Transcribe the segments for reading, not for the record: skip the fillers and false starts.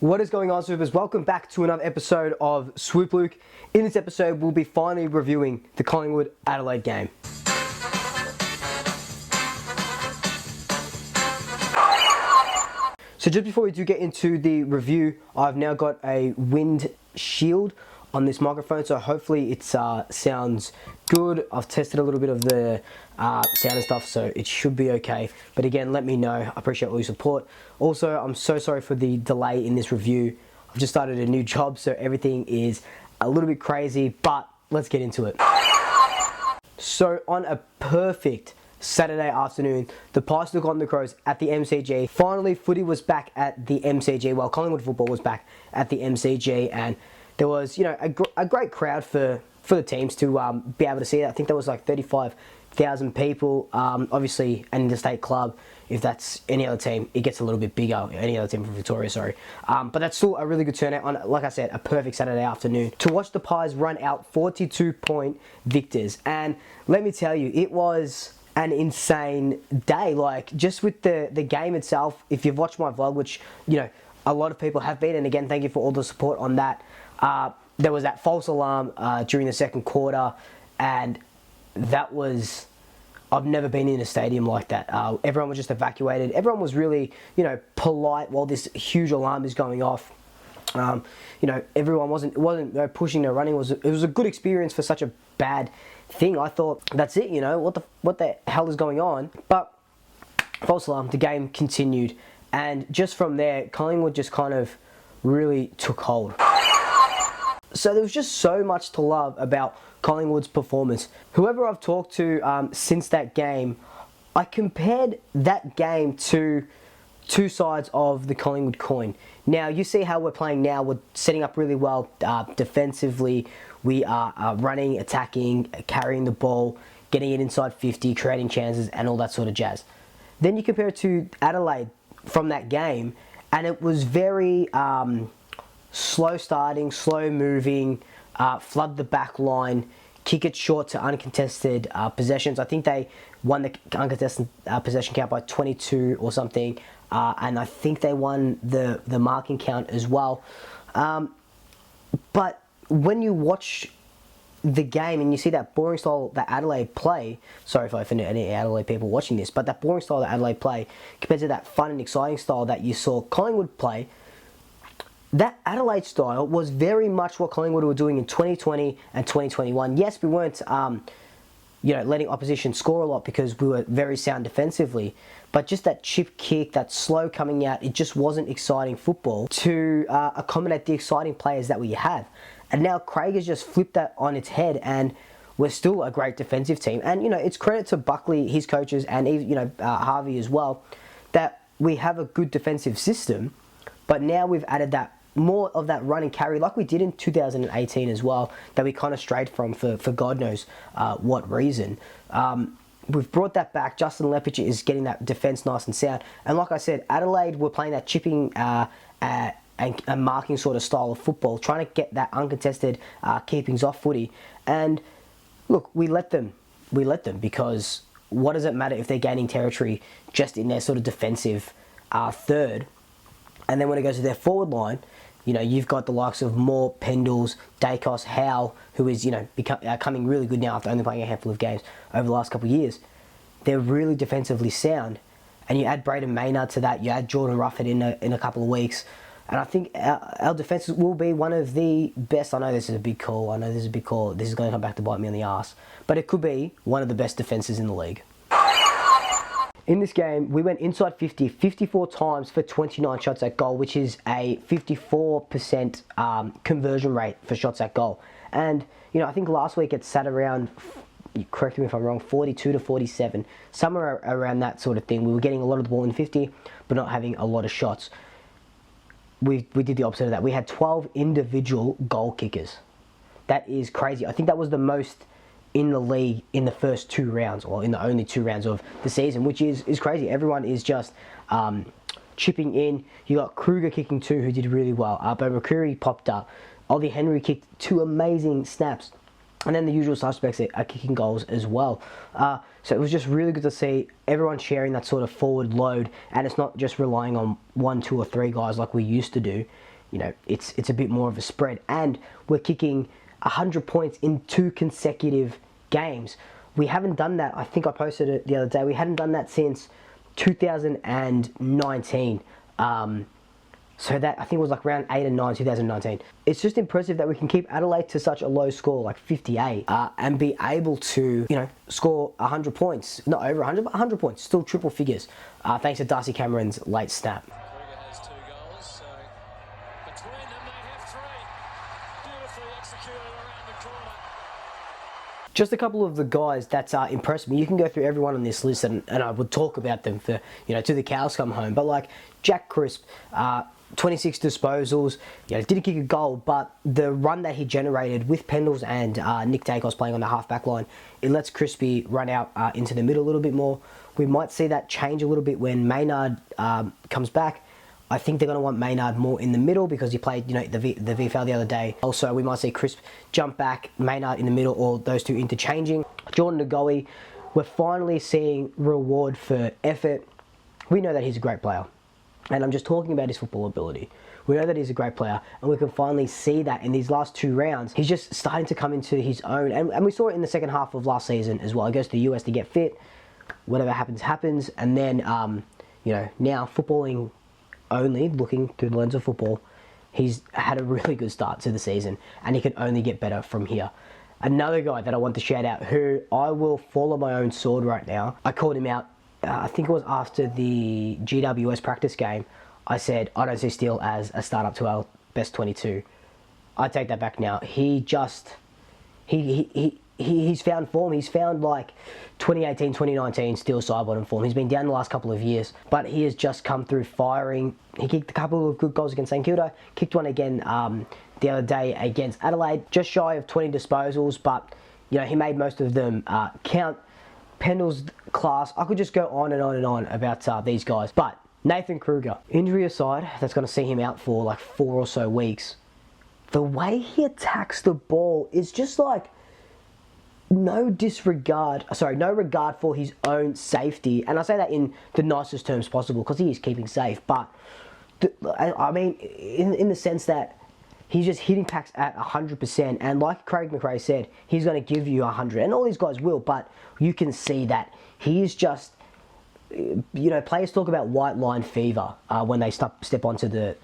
What is going on, Swoopers? Welcome back to another episode of Swoop Luke. In this episode, we'll be finally reviewing the Collingwood-Adelaide game. So just before we do get into the review, I've now got a wind shield on this microphone, so hopefully it sounds good. I've tested a little bit of the sound and stuff, so it should be okay. But again, let me know. I appreciate all your support. Also, I'm so sorry for the delay in this review. I've just started a new job, so everything is a little bit crazy, but let's get into it. So on a perfect Saturday afternoon, the Pies took on the Crows at the MCG. Finally, footy was back at the MCG. Well, Collingwood football was back at the MCG, and there was, a great crowd for the teams to be able to see that. I think there was like 35,000 people. Obviously, an interstate club. If that's any other team, it gets a little bit bigger. Any other team from Victoria, sorry. But that's still a really good turnout on, like I said, a perfect Saturday afternoon to watch the Pies run out 42-point victors. And let me tell you, it was an insane day. Like, just with the game itself, if you've watched my vlog, which, a lot of people have been, and again, thank you for all the support on that. There was that false alarm during the second quarter, and that was... I've never been in a stadium like that. Everyone was just evacuated. Everyone was really, polite while this huge alarm is going off. Everyone wasn't pushing or running. It was a good experience for such a bad thing. I thought, that's it, what the hell is going on? But false alarm, the game continued, and just from there, Collingwood just kind of really took hold. So there was just so much to love about Collingwood's performance. Whoever I've talked to since that game, I compared that game to two sides of the Collingwood coin. Now, you see how we're playing now. We're setting up really well defensively. We are running, attacking, carrying the ball, getting it inside 50, creating chances, and all that sort of jazz. Then you compare it to Adelaide from that game, and it was very... slow starting, slow moving, flood the back line, kick it short to uncontested possessions. I think they won the uncontested possession count by 22 or something, and I think they won the marking count as well. But when you watch the game and you see that boring style that Adelaide play, sorry if I offended any Adelaide people watching this, but that boring style that Adelaide play compared to that fun and exciting style that you saw Collingwood play, that Adelaide style was very much what Collingwood were doing in 2020 and 2021. Yes, we weren't, letting opposition score a lot because we were very sound defensively. But just that chip kick, that slow coming out, it just wasn't exciting football to accommodate the exciting players that we have. And now Craig has just flipped that on its head, and we're still a great defensive team. And, it's credit to Buckley, his coaches, and, Harvey as well, that we have a good defensive system. But now we've added that more of that run and carry like we did in 2018 as well, that we kind of strayed from for God knows what reason. We've brought that back. Justin Leppich is getting that defence nice and sound. And like I said, Adelaide were playing that chipping and marking sort of style of football, trying to get that uncontested keepings off footy. And look, we let them because what does it matter if they're gaining territory just in their sort of defensive third? And then when it goes to their forward line, you've got the likes of Moore, Pendles, Dacos, Howe, who is, coming really good now after only playing a handful of games over the last couple of years. They're really defensively sound. And you add Braden Maynard to that, you add Jordan Rufford in a couple of weeks. And I think our defence will be one of the best. I know this is a big call. This is going to come back to bite me on the arse. But it could be one of the best defences in the league. In this game, we went inside 50 54 times for 29 shots at goal, which is a 54% conversion rate for shots at goal. And, I think last week it sat around, correct me if I'm wrong, 42 to 47, somewhere around that sort of thing. We were getting a lot of the ball in 50, but not having a lot of shots. We did the opposite of that. We had 12 individual goal kickers. That is crazy. I think that was the most in the league in the first two rounds, or in the only two rounds of the season, which is crazy. Everyone is just chipping in. You got Kruger kicking two, who did really well. But McCreary popped up. Ollie Henry kicked two amazing snaps. And then the usual suspects are kicking goals as well. So it was just really good to see everyone sharing that sort of forward load, and it's not just relying on 1, 2 or 3 guys like we used to do. it's a bit more of a spread. And we're kicking 100 points in 2 consecutive games. We haven't done that. I think I posted it the other day. We hadn't done that since 2019. So that, I think it was like round 8 and 9, 2019. It's just impressive that we can keep Adelaide to such a low score, like 58, and be able to, score 100 points. Not over 100, but 100 points. Still triple figures, thanks to Darcy Cameron's late snap. Kruger has 2 goals, so between them they have 3. Beautifully executed around the corner. Just a couple of the guys that impressed me. You can go through everyone on this list, and I would talk about them for, till the cows come home. But like Jack Crisp, 26 disposals, didn't kick a goal, but the run that he generated with Pendles and Nick Dacos playing on the half-back line, it lets Crispy run out into the middle a little bit more. We might see that change a little bit when Maynard comes back. I think they're going to want Maynard more in the middle because he played, the VFL the other day. Also, we might see Crisp jump back, Maynard in the middle, or those two interchanging. Jordan Ngoe, we're finally seeing reward for effort. We know that he's a great player. And I'm just talking about his football ability. We know that he's a great player, and we can finally see that in these last 2 rounds. He's just starting to come into his own, and we saw it in the second half of last season as well. He goes to the US to get fit. Whatever happens, happens. And then, now footballing only, looking through the lens of football, he's had a really good start to the season, and he can only get better from here. Another guy that I want to shout out, who I will fall on my own sword right now. I called him out. I think it was after the GWS practice game. I said, I don't see Steele as a start-up to our best 22. I take that back now. He's found form. He's found like 2018, 2019 Steele side-bottom form. He's been down the last couple of years, but he has just come through firing. He kicked a couple of good goals against St Kilda, kicked one again the other day against Adelaide, just shy of 20 disposals, but he made most of them count. Pendle's class. I could just go on and on and on about these guys. But Nathan Kruger, injury aside, that's going to see him out for like 4 or so weeks. The way he attacks the ball is just like no regard for his own safety. And I say that in the nicest terms possible because he is keeping safe. But I mean, in the sense that he's just hitting packs at 100%, and like Craig McRae said, he's going to give you 100, and all these guys will, but you can see that he is just, players talk about white line fever when they step onto the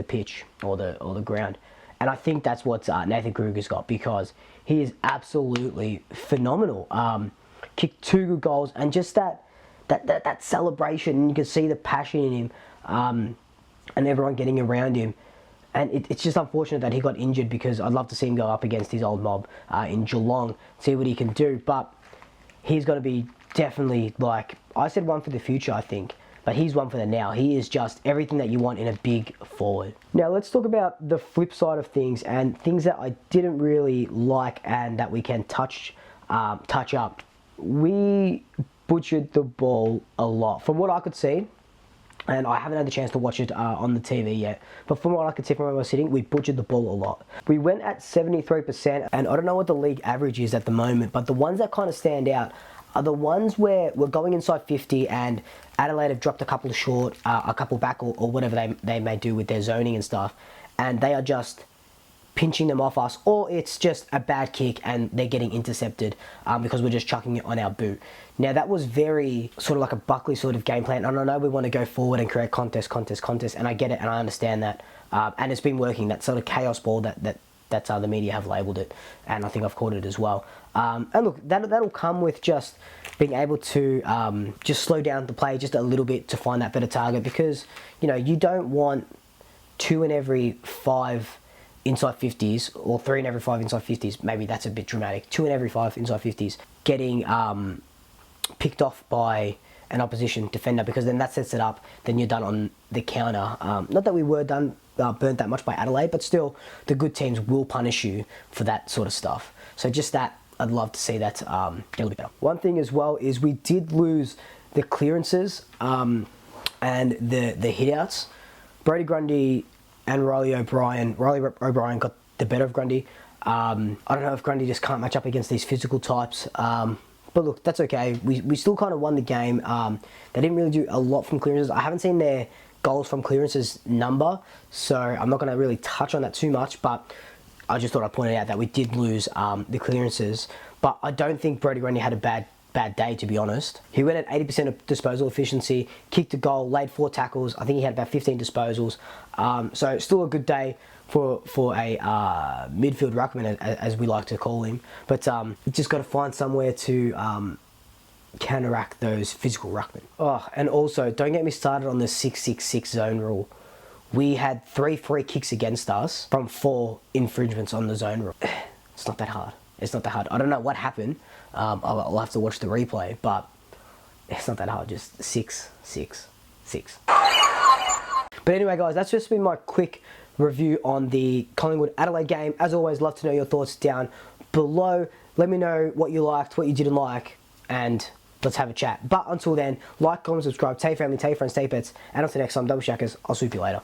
pitch or the ground, and I think that's what Nathan Kruger's got, because he is absolutely phenomenal. Kicked 2 good goals, and just that celebration, and you can see the passion in him, and everyone getting around him. And it's just unfortunate that he got injured, because I'd love to see him go up against his old mob in Geelong, see what he can do. But he's going to be definitely, like, I said one for the future, I think. But he's one for the now. He is just everything that you want in a big forward. Now, let's talk about the flip side of things, and things that I didn't really like and that we can touch up. We butchered the ball a lot. From what I could see, and I haven't had the chance to watch it on the TV yet, but from what I could see from where I was sitting, we butchered the ball a lot. We went at 73%, and I don't know what the league average is at the moment, but the ones that kind of stand out are the ones where we're going inside 50 and Adelaide have dropped a couple short, a couple back, or whatever they may do with their zoning and stuff, and they are just pinching them off us, or it's just a bad kick and they're getting intercepted because we're just chucking it on our boot. Now, that was very sort of like a Buckley sort of game plan, and I know we want to go forward and create contest, and I get it, and I understand that, and it's been working, that sort of chaos ball that's the media have labelled it, and I think I've called it as well. And look, that'll come with just being able to just slow down the play just a little bit to find that better target, because you don't want 2 in every 5 inside 50s, or 3 in every 5 inside 50s. Maybe that's a bit dramatic. 2 in every 5 inside 50s getting picked off by an opposition defender, because then that sets it up. Then you're done on the counter. Not that we were burnt that much by Adelaide, but still, the good teams will punish you for that sort of stuff. So just that, I'd love to see that get a little bit better. One thing as well is we did lose the clearances and the hitouts. Brody Grundy and Riley O'Brien got the better of Grundy. I don't know if Grundy just can't match up against these physical types. But look, that's okay. We still kind of won the game. They didn't really do a lot from clearances. I haven't seen their goals from clearances number, so I'm not going to really touch on that too much, but I just thought I'd point out that we did lose the clearances. But I don't think Brodie Grundy had a bad day, to be honest. He went at 80% of disposal efficiency, kicked a goal, laid 4 tackles. I think he had about 15 disposals. So still a good day for a midfield ruckman, as we like to call him. But just got to find somewhere to counteract those physical ruckmen. Oh, and also, don't get me started on the 6-6-6 zone rule. We had 3 free kicks against us from 4 infringements on the zone rule. It's not that hard. It's not that hard. I don't know what happened. I'll have to watch the replay, but it's not that hard. Just 6, 6, 6. But anyway, guys, that's just been my quick review on the Collingwood-Adelaide game. As always, love to know your thoughts down below. Let me know what you liked, what you didn't like, and let's have a chat. But until then, like, comment, subscribe, tell your family, tell your friends, tell your pets, and until next time, double shackers, I'll swoop you later.